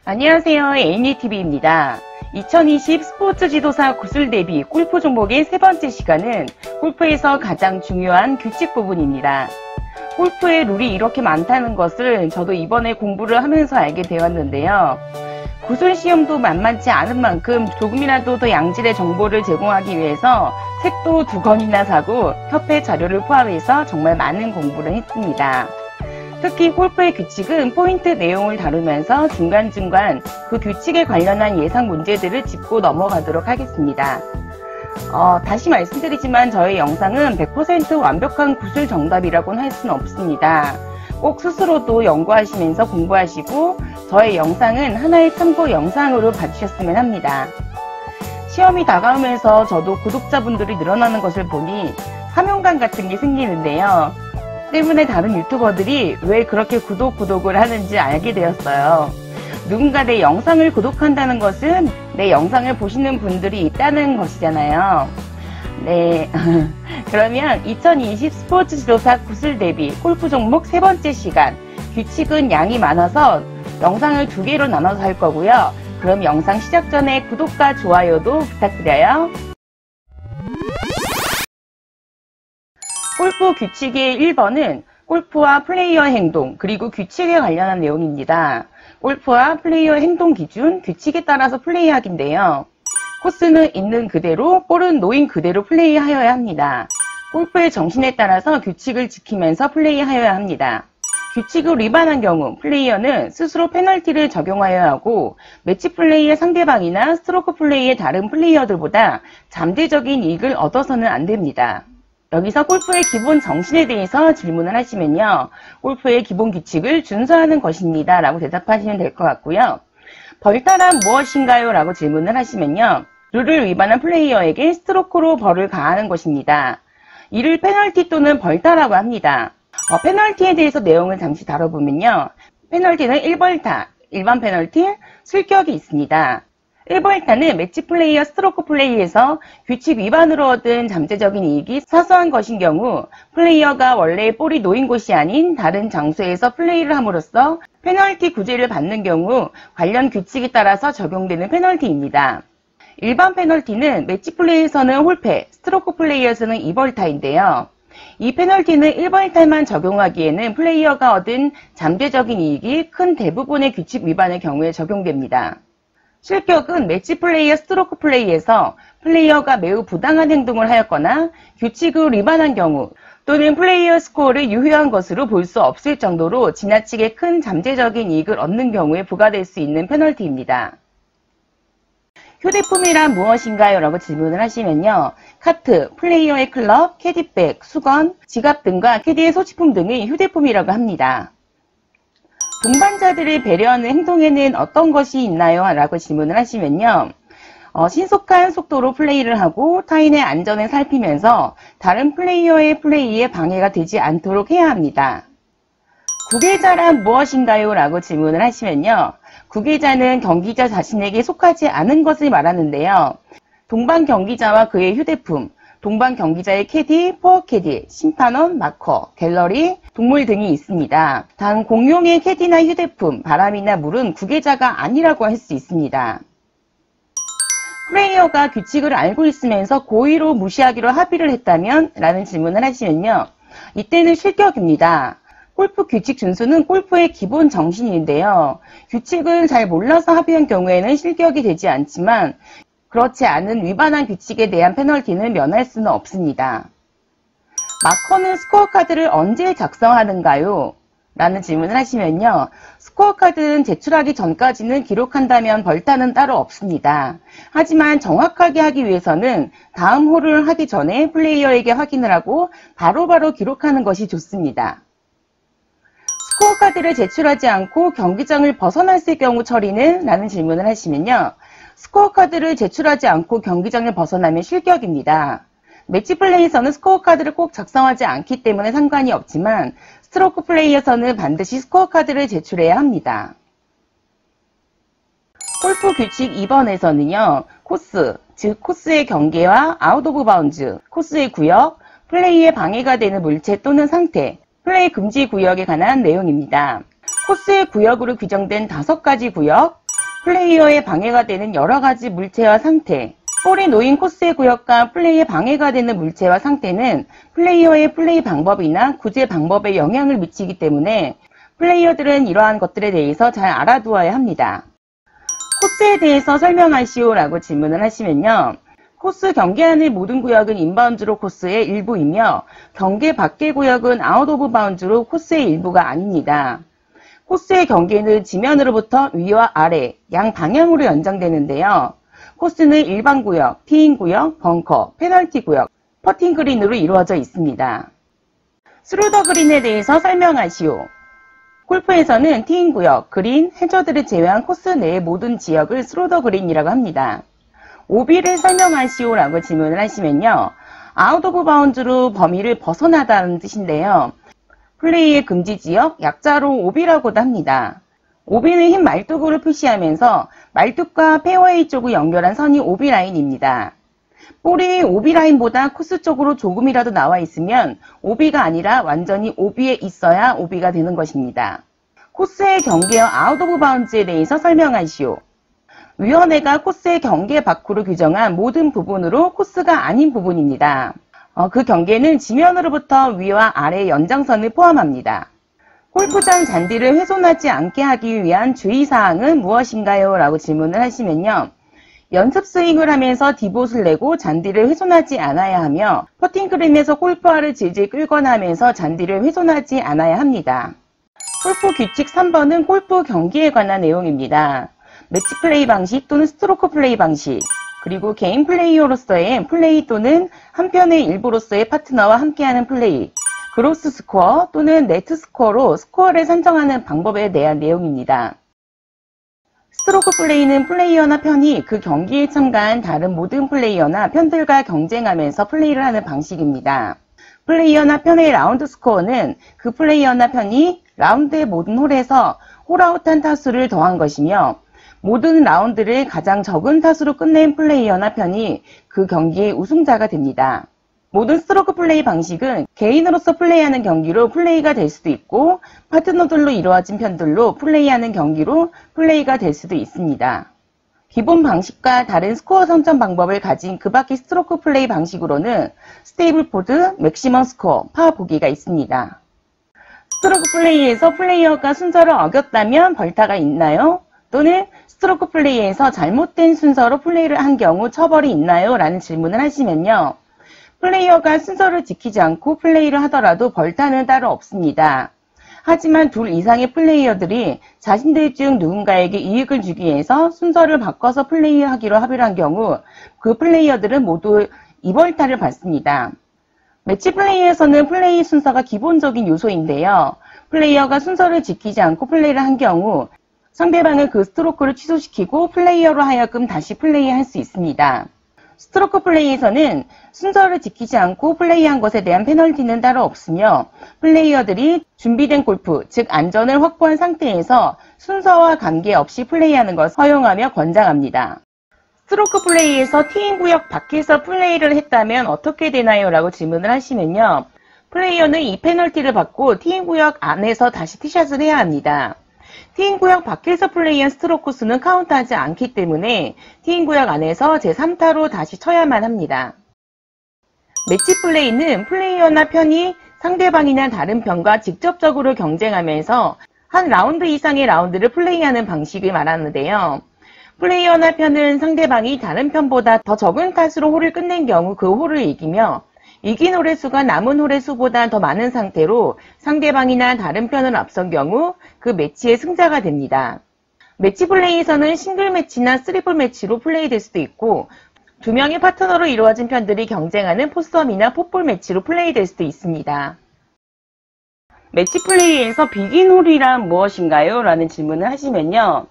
안녕하세요. 애니TV입니다. 2020 스포츠 지도사 구슬 대비 골프 종목의 세 번째 시간은 골프에서 가장 중요한 규칙 부분입니다. 골프의 룰이 이렇게 많다는 것을 저도 이번에 공부를 하면서 알게 되었는데요. 구슬 시험도 만만치 않은 만큼 조금이라도 더 양질의 정보를 제공하기 위해서 책도 2권이나 사고 협회 자료를 포함해서 정말 많은 공부를 했습니다. 특히 골프의 규칙은 포인트 내용을 다루면서 중간중간 그 규칙에 관련한 예상 문제들을 짚고 넘어가도록 하겠습니다. 다시 말씀드리지만 저의 영상은 100% 완벽한 구슬 정답이라고는 할 수는 없습니다. 꼭 스스로도 연구하시면서 공부하시고 저의 영상은 하나의 참고 영상으로 봐주셨으면 합니다. 시험이 다가오면서 저도 구독자분들이 늘어나는 것을 보니 사명감 같은 게 생기는데요. 때문에 다른 유튜버들이 왜 그렇게 구독을 하는지 알게 되었어요. 누군가 내 영상을 구독한다는 것은 내 영상을 보시는 분들이 있다는 것이잖아요. 네. 그러면 2020 스포츠 지도사 구슬 대비 골프 종목 세 번째 시간. 규칙은 양이 많아서 영상을 2개로 나눠서 할 거고요. 그럼 영상 시작 전에 구독과 좋아요도 부탁드려요. 골프 규칙의 1번은 골프와 플레이어의 행동, 그리고 규칙에 관련한 내용입니다. 골프와 플레이어의 행동 기준, 규칙에 따라서 플레이하기인데요. 코스는 있는 그대로, 볼은 놓인 그대로 플레이하여야 합니다. 골프의 정신에 따라서 규칙을 지키면서 플레이하여야 합니다. 규칙을 위반한 경우 플레이어는 스스로 페널티를 적용하여야 하고 매치 플레이의 상대방이나 스트로크 플레이의 다른 플레이어들보다 잠재적인 이익을 얻어서는 안 됩니다. 여기서 골프의 기본 정신에 대해서 질문을 하시면요. 골프의 기본 규칙을 준수하는 것입니다. 라고 대답하시면 될 것 같고요. 벌타란 무엇인가요? 라고 질문을 하시면요. 룰을 위반한 플레이어에게 스트로크로 벌을 가하는 것입니다. 이를 페널티 또는 벌타라고 합니다. 페널티에 대해서 내용을 잠시 다뤄보면요. 페널티는 1벌타, 일반 페널티, 실격이 있습니다. 1벌타는 매치 플레이어 스트로크 플레이에서 규칙 위반으로 얻은 잠재적인 이익이 사소한 것인 경우 플레이어가 원래 볼이 놓인 곳이 아닌 다른 장소에서 플레이를 함으로써 페널티 구제를 받는 경우 관련 규칙에 따라서 적용되는 페널티입니다. 일반 페널티는 매치 플레이에서는 홀패, 스트로크 플레이에서는 2벌타인데요. 이 페널티는 1벌타만 적용하기에는 플레이어가 얻은 잠재적인 이익이 큰 대부분의 규칙 위반의 경우에 적용됩니다. 실격은 매치 플레이어 스트로크 플레이에서 플레이어가 매우 부당한 행동을 하였거나 규칙을 위반한 경우 또는 플레이어 스코어를 유효한 것으로 볼 수 없을 정도로 지나치게 큰 잠재적인 이익을 얻는 경우에 부과될 수 있는 페널티입니다. 휴대폰이란 무엇인가요? 라고 질문을 하시면요. 카트, 플레이어의 클럽, 캐디백, 수건, 지갑 등과 캐디의 소지품 등이 휴대폰이라고 합니다. 동반자들을 배려하는 행동에는 어떤 것이 있나요? 라고 질문을 하시면요. 신속한 속도로 플레이를 하고 타인의 안전을 살피면서 다른 플레이어의 플레이에 방해가 되지 않도록 해야 합니다. 구계자란 무엇인가요? 라고 질문을 하시면요. 구계자는 경기자 자신에게 속하지 않은 것을 말하는데요. 동반 경기자와 그의 휴대품, 동반 경기자의 캐디, 포어 캐디, 심판원, 마커, 갤러리, 동물 등이 있습니다. 단 공용의 캐디나 휴대품, 바람이나 물은 구계자가 아니라고 할 수 있습니다. 플레이어가 규칙을 알고 있으면서 고의로 무시하기로 합의를 했다면? 라는 질문을 하시면요. 이때는 실격입니다. 골프 규칙 준수는 골프의 기본 정신인데요. 규칙을 잘 몰라서 합의한 경우에는 실격이 되지 않지만 그렇지 않은 위반한 규칙에 대한 페널티는 면할 수는 없습니다. 마커는 스코어 카드를 언제 작성하는가요? 라는 질문을 하시면요. 스코어 카드는 제출하기 전까지는 기록한다면 벌타는 따로 없습니다. 하지만 정확하게 하기 위해서는 다음 홀을 하기 전에 플레이어에게 확인을 하고 바로바로 기록하는 것이 좋습니다. 스코어 카드를 제출하지 않고 경기장을 벗어났을 경우 처리는? 라는 질문을 하시면요. 스코어 카드를 제출하지 않고 경기장을 벗어나면 실격입니다. 매치 플레이에서는 스코어 카드를 꼭 작성하지 않기 때문에 상관이 없지만 스트로크 플레이에서는 반드시 스코어 카드를 제출해야 합니다. 골프 규칙 2번에서는요. 코스, 즉 코스의 경계와 아웃 오브 바운즈, 코스의 구역, 플레이에 방해가 되는 물체 또는 상태, 플레이 금지 구역에 관한 내용입니다. 코스의 구역으로 규정된 5가지 구역, 플레이어의 방해가 되는 여러 가지 물체와 상태, 볼이 놓인 코스의 구역과 플레이에 방해가 되는 물체와 상태는 플레이어의 플레이 방법이나 구제 방법에 영향을 미치기 때문에 플레이어들은 이러한 것들에 대해서 잘 알아두어야 합니다. 코스에 대해서 설명하시오 라고 질문을 하시면요. 코스 경계 안의 모든 구역은 인바운드로 코스의 일부이며 경계 밖의 구역은 아웃 오브 바운드로 코스의 일부가 아닙니다. 코스의 경계는 지면으로부터 위와 아래, 양 방향으로 연장되는데요. 코스는 일반 구역, 티인 구역, 벙커, 페널티 구역, 퍼팅 그린으로 이루어져 있습니다. 스루 더 그린에 대해서 설명하시오. 골프에서는 티인 구역, 그린, 해저드를 제외한 코스 내의 모든 지역을 스루 더 그린이라고 합니다. 오비를 설명하시오 라고 질문을 하시면요. 아웃 오브 바운드로 범위를 벗어나다는 뜻인데요. 플레이의 금지 지역, 약자로 오비라고도 합니다. 오비는 흰 말뚝으로 표시하면서 말뚝과 페어웨이 쪽을 연결한 선이 오비 라인입니다. 볼이 오비 라인보다 코스 쪽으로 조금이라도 나와 있으면 오비가 아니라 완전히 오비에 있어야 오비가 되는 것입니다. 코스의 경계와 아웃 오브 바운드에 대해서 설명하시오. 위원회가 코스의 경계 밖으로 규정한 모든 부분으로 코스가 아닌 부분입니다. 그 경계는 지면으로부터 위와 아래 연장선을 포함합니다. 골프장 잔디를 훼손하지 않게 하기 위한 주의사항은 무엇인가요? 라고 질문을 하시면요. 연습 스윙을 하면서 디봇을 내고 잔디를 훼손하지 않아야 하며 퍼팅 그린에서 골프화를 질질 끌거나 하면서 잔디를 훼손하지 않아야 합니다. 골프 규칙 3번은 골프 경기에 관한 내용입니다. 매치 플레이 방식 또는 스트로크 플레이 방식, 그리고 개인 플레이어로서의 플레이 또는 한 편의 일부로서의 파트너와 함께하는 플레이, 그로스 스코어 또는 네트 스코어로 스코어를 산정하는 방법에 대한 내용입니다. 스트로크 플레이는 플레이어나 편이 그 경기에 참가한 다른 모든 플레이어나 편들과 경쟁하면서 플레이를 하는 방식입니다. 플레이어나 편의 라운드 스코어는 그 플레이어나 편이 라운드의 모든 홀에서 홀아웃한 타수를 더한 것이며 모든 라운드를 가장 적은 타수로 끝낸 플레이어나 편이 그 경기의 우승자가 됩니다. 모든 스트로크 플레이 방식은 개인으로서 플레이하는 경기로 플레이가 될 수도 있고 파트너들로 이루어진 편들로 플레이하는 경기로 플레이가 될 수도 있습니다. 기본 방식과 다른 스코어 선점 방법을 가진 그 밖의 스트로크 플레이 방식으로는 스테이블 포드, 맥시멈 스코어, 파 보기가 있습니다. 스트로크 플레이에서 플레이어가 순서를 어겼다면 벌타가 있나요? 또는 스트로크 플레이에서 잘못된 순서로 플레이를 한 경우 처벌이 있나요? 라는 질문을 하시면요. 플레이어가 순서를 지키지 않고 플레이를 하더라도 벌타는 따로 없습니다. 하지만 둘 이상의 플레이어들이 자신들 중 누군가에게 이익을 주기 위해서 순서를 바꿔서 플레이하기로 합의를 한 경우 그 플레이어들은 모두 2벌타를 받습니다. 매치 플레이에서는 플레이 순서가 기본적인 요소인데요. 플레이어가 순서를 지키지 않고 플레이를 한 경우 상대방은 그 스트로크를 취소시키고 플레이어로 하여금 다시 플레이할 수 있습니다. 스트로크 플레이에서는 순서를 지키지 않고 플레이한 것에 대한 페널티는 따로 없으며 플레이어들이 준비된 골프, 즉 안전을 확보한 상태에서 순서와 관계없이 플레이하는 것을 허용하며 권장합니다. 스트로크 플레이에서 티인 구역 밖에서 플레이를 했다면 어떻게 되나요? 라고 질문을 하시면요. 플레이어는 이 페널티를 받고 티인 구역 안에서 다시 티샷을 해야 합니다. 티인 구역 밖에서 플레이한 스트로크 수는 카운트하지 않기 때문에 티인 구역 안에서 제3타로 다시 쳐야만 합니다. 매치 플레이는 플레이어나 편이 상대방이나 다른 편과 직접적으로 경쟁하면서 한 라운드 이상의 라운드를 플레이하는 방식을 말하는데요. 플레이어나 편은 상대방이 다른 편보다 더 적은 타수로 홀을 끝낸 경우 그 홀을 이기며 이긴 홀의 수가 남은 홀의 수보다 더 많은 상태로 상대방이나 다른 편을 앞선 경우 그 매치의 승자가 됩니다. 매치 플레이에서는 싱글 매치나 쓰리볼 매치로 플레이될 수도 있고 두 명의 파트너로 이루어진 편들이 경쟁하는 포섬이나 풋볼 매치로 플레이될 수도 있습니다. 매치 플레이에서 비긴 홀이란 무엇인가요? 라는 질문을 하시면요.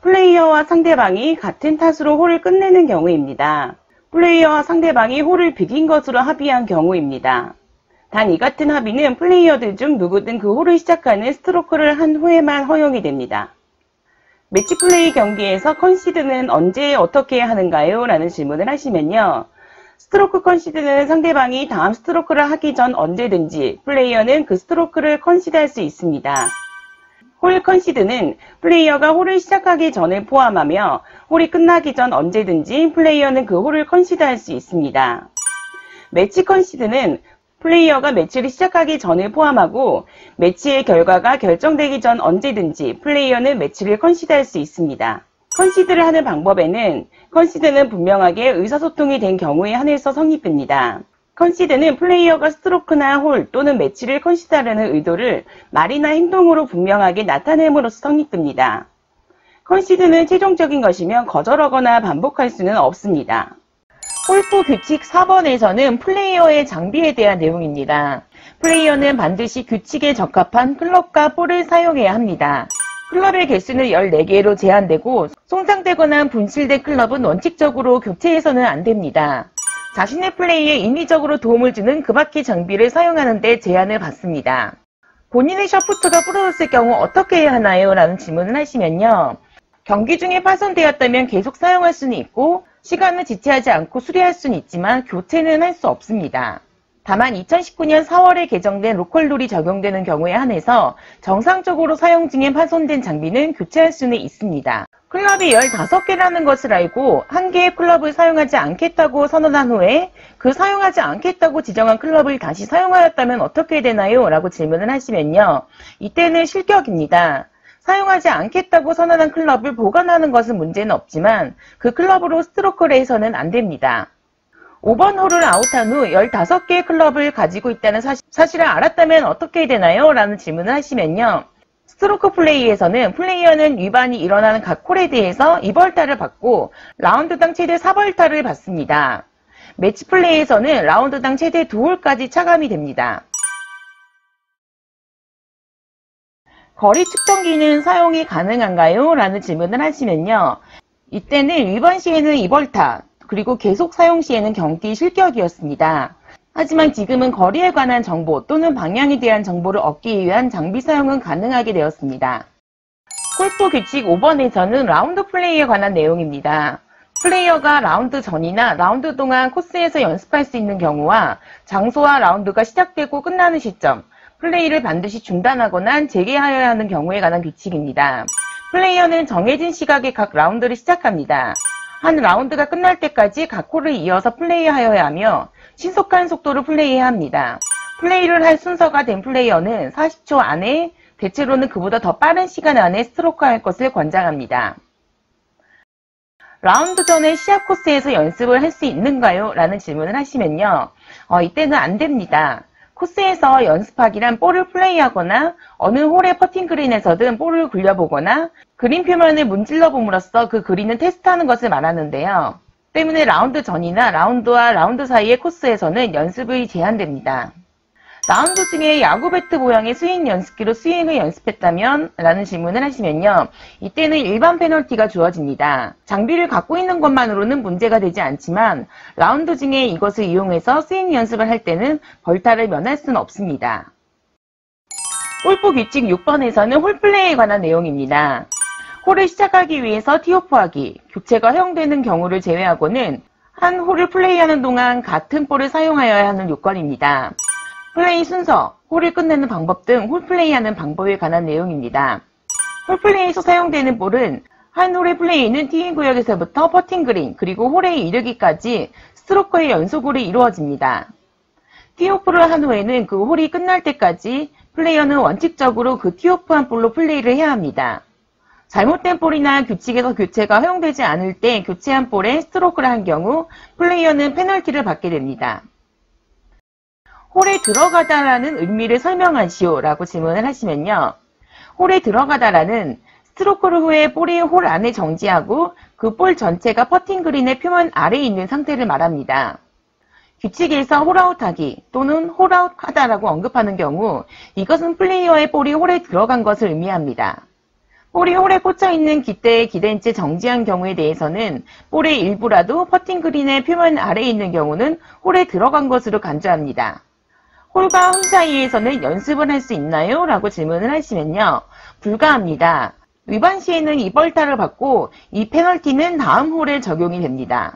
플레이어와 상대방이 같은 타수로 홀을 끝내는 경우입니다. 플레이어와 상대방이 홀을 비긴 것으로 합의한 경우입니다. 단 이 같은 합의는 플레이어들 중 누구든 그 홀을 시작하는 스트로크를 한 후에만 허용이 됩니다. 매치 플레이 경기에서 컨시드는 언제 어떻게 하는가요? 라는 질문을 하시면요. 스트로크 컨시드는 상대방이 다음 스트로크를 하기 전 언제든지 플레이어는 그 스트로크를 컨시드할 수 있습니다. 홀 컨시드는 플레이어가 홀을 시작하기 전을 포함하며 홀이 끝나기 전 언제든지 플레이어는 그 홀을 컨시드할 수 있습니다. 매치 컨시드는 플레이어가 매치를 시작하기 전을 포함하고 매치의 결과가 결정되기 전 언제든지 플레이어는 매치를 컨시드할 수 있습니다. 컨시드를 하는 방법에는 컨시드는 분명하게 의사소통이 된 경우에 한해서 성립됩니다. 컨시드는 플레이어가 스트로크나 홀 또는 매치를 컨시드하려는 의도를 말이나 행동으로 분명하게 나타냄으로써 성립됩니다. 컨시드는 최종적인 것이며 거절하거나 반복할 수는 없습니다. 골프 규칙 4번에서는 플레이어의 장비에 대한 내용입니다. 플레이어는 반드시 규칙에 적합한 클럽과 볼을 사용해야 합니다. 클럽의 개수는 14개로 제한되고 손상되거나 분실된 클럽은 원칙적으로 교체해서는 안 됩니다. 자신의 플레이에 인위적으로 도움을 주는 그 밖의 장비를 사용하는 데 제한을 받습니다. 본인의 샤프트가 부러졌을 경우 어떻게 해야 하나요? 라는 질문을 하시면요. 경기 중에 파손되었다면 계속 사용할 수는 있고 시간을 지체하지 않고 수리할 수는 있지만 교체는 할 수 없습니다. 다만 2019년 4월에 개정된 로컬 룰이 적용되는 경우에 한해서 정상적으로 사용 중에 파손된 장비는 교체할 수는 있습니다. 클럽이 15개라는 것을 알고 한 개의 클럽을 사용하지 않겠다고 선언한 후에 그 사용하지 않겠다고 지정한 클럽을 다시 사용하였다면 어떻게 되나요? 라고 질문을 하시면요. 이때는 실격입니다. 사용하지 않겠다고 선언한 클럽을 보관하는 것은 문제는 없지만 그 클럽으로 스트로크를 해서는 안 됩니다. 5번 홀을 아웃한 후 15개의 클럽을 가지고 있다는 사실을 알았다면 어떻게 되나요? 라는 질문을 하시면요. 스트로크 플레이에서는 플레이어는 위반이 일어나는 각 홀에 대해서 2벌타를 받고 라운드당 최대 4벌타를 받습니다. 매치 플레이에서는 라운드당 최대 2홀까지 차감이 됩니다. 거리 측정기는 사용이 가능한가요? 라는 질문을 하시면요. 이때는 위반 시에는 2벌타, 그리고 계속 사용 시에는 경기 실격이었습니다. 하지만 지금은 거리에 관한 정보 또는 방향에 대한 정보를 얻기 위한 장비 사용은 가능하게 되었습니다. 골프 규칙 5번에서는 라운드 플레이에 관한 내용입니다. 플레이어가 라운드 전이나 라운드 동안 코스에서 연습할 수 있는 경우와 장소와 라운드가 시작되고 끝나는 시점, 플레이를 반드시 중단하거나 재개하여야 하는 경우에 관한 규칙입니다. 플레이어는 정해진 시각에 각 라운드를 시작합니다. 한 라운드가 끝날 때까지 각 홀을 이어서 플레이하여야 하며 신속한 속도로 플레이해야 합니다. 플레이를 할 순서가 된 플레이어는 40초 안에, 대체로는 그보다 더 빠른 시간 안에 스트로크할 것을 권장합니다. 라운드 전에 시합 코스에서 연습을 할 수 있는가요? 라는 질문을 하시면요. 이때는 안 됩니다. 코스에서 연습하기란 볼을 플레이하거나 어느 홀의 퍼팅 그린에서든 볼을 굴려보거나 그린 표면을 문질러 봄으로써 그 그린을 테스트하는 것을 말하는데요. 때문에 라운드 전이나 라운드와 라운드 사이의 코스에서는 연습이 제한됩니다. 라운드 중에 야구 배트 모양의 스윙 연습기로 스윙을 연습했다면? 라는 질문을 하시면요. 이때는 일반 페널티가 주어집니다. 장비를 갖고 있는 것만으로는 문제가 되지 않지만 라운드 중에 이것을 이용해서 스윙 연습을 할 때는 벌타를 면할 수는 없습니다. 골프 규칙 6번에서는 홀플레이에 관한 내용입니다. 홀을 시작하기 위해서 티오프하기, 교체가 허용되는 경우를 제외하고는 한 홀을 플레이하는 동안 같은 볼을 사용하여야 하는 요건입니다. 플레이 순서, 홀을 끝내는 방법 등 홀플레이하는 방법에 관한 내용입니다. 홀플레이에서 사용되는 볼은 한 홀의 플레이는 티인 구역에서부터 퍼팅 그린, 그리고 홀에 이르기까지 스트로크의 연속으로 이루어집니다. 티오프를 한 후에는 그 홀이 끝날 때까지 플레이어는 원칙적으로 그 티오프한 볼로 플레이를 해야 합니다. 잘못된 볼이나 규칙에서 교체가 허용되지 않을 때 교체한 볼에 스트로크를 한 경우 플레이어는 페널티를 받게 됩니다. 홀에 들어가다라는 의미를 설명하시오 라고 질문을 하시면요. 홀에 들어가다라는 스트로크를 후에 볼이 홀 안에 정지하고 그 볼 전체가 퍼팅 그린의 표면 아래에 있는 상태를 말합니다. 규칙에서 홀아웃하기 또는 홀아웃하다라고 언급하는 경우 이것은 플레이어의 볼이 홀에 들어간 것을 의미합니다. 볼이 홀에 꽂혀있는 깃대에 기댄 채 정지한 경우에 대해서는 볼의 일부라도 퍼팅 그린의 표면 아래에 있는 경우는 홀에 들어간 것으로 간주합니다. 홀과 홀 사이에서는 연습을 할 수 있나요? 라고 질문을 하시면요. 불가합니다. 위반 시에는 2벌타를 받고 이 페널티는 다음 홀에 적용이 됩니다.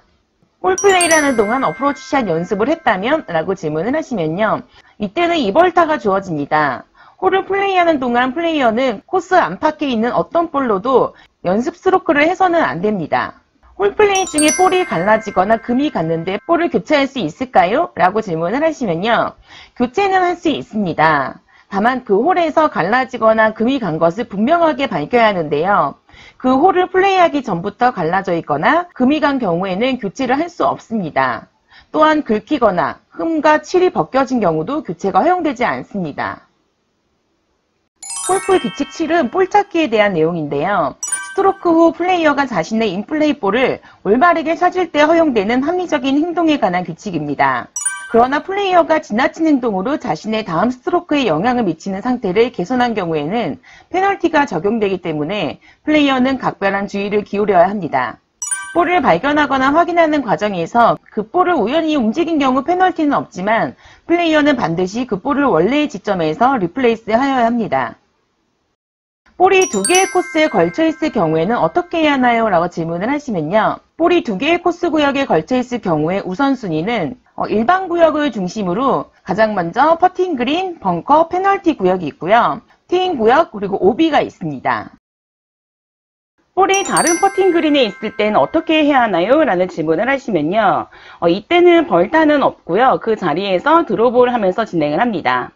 홀플레이라는 동안 어프로치샷 연습을 했다면? 라고 질문을 하시면요. 이때는 2벌타가 주어집니다. 홀을 플레이하는 동안 플레이어는 코스 안팎에 있는 어떤 볼로도 연습 스트로크를 해서는 안 됩니다. 홀 플레이 중에 볼이 갈라지거나 금이 갔는데 볼을 교체할 수 있을까요? 라고 질문을 하시면요. 교체는 할 수 있습니다. 다만 그 홀에서 갈라지거나 금이 간 것을 분명하게 밝혀야 하는데요. 그 홀을 플레이하기 전부터 갈라져 있거나 금이 간 경우에는 교체를 할 수 없습니다. 또한 긁히거나 흠과 칠이 벗겨진 경우도 교체가 허용되지 않습니다. 골프 규칙 7은 볼 찾기에 대한 내용인데요. 스트로크 후 플레이어가 자신의 인플레이 볼을 올바르게 찾을 때 허용되는 합리적인 행동에 관한 규칙입니다. 그러나 플레이어가 지나친 행동으로 자신의 다음 스트로크에 영향을 미치는 상태를 개선한 경우에는 페널티가 적용되기 때문에 플레이어는 각별한 주의를 기울여야 합니다. 볼을 발견하거나 확인하는 과정에서 그 볼을 우연히 움직인 경우 페널티는 없지만 플레이어는 반드시 그 볼을 원래의 지점에서 리플레이스 하여야 합니다. 볼이 2개의 코스에 걸쳐 있을 경우에는 어떻게 해야 하나요? 라고 질문을 하시면요. 볼이 2개의 코스 구역에 걸쳐 있을 경우에 우선순위는 일반 구역을 중심으로 가장 먼저 퍼팅 그린, 벙커, 페널티 구역이 있고요. 티잉 구역, 그리고 오비가 있습니다. 볼이 다른 퍼팅 그린에 있을 때는 어떻게 해야 하나요? 라는 질문을 하시면요. 이때는 벌타는 없고요. 그 자리에서 드롭을 하면서 진행을 합니다.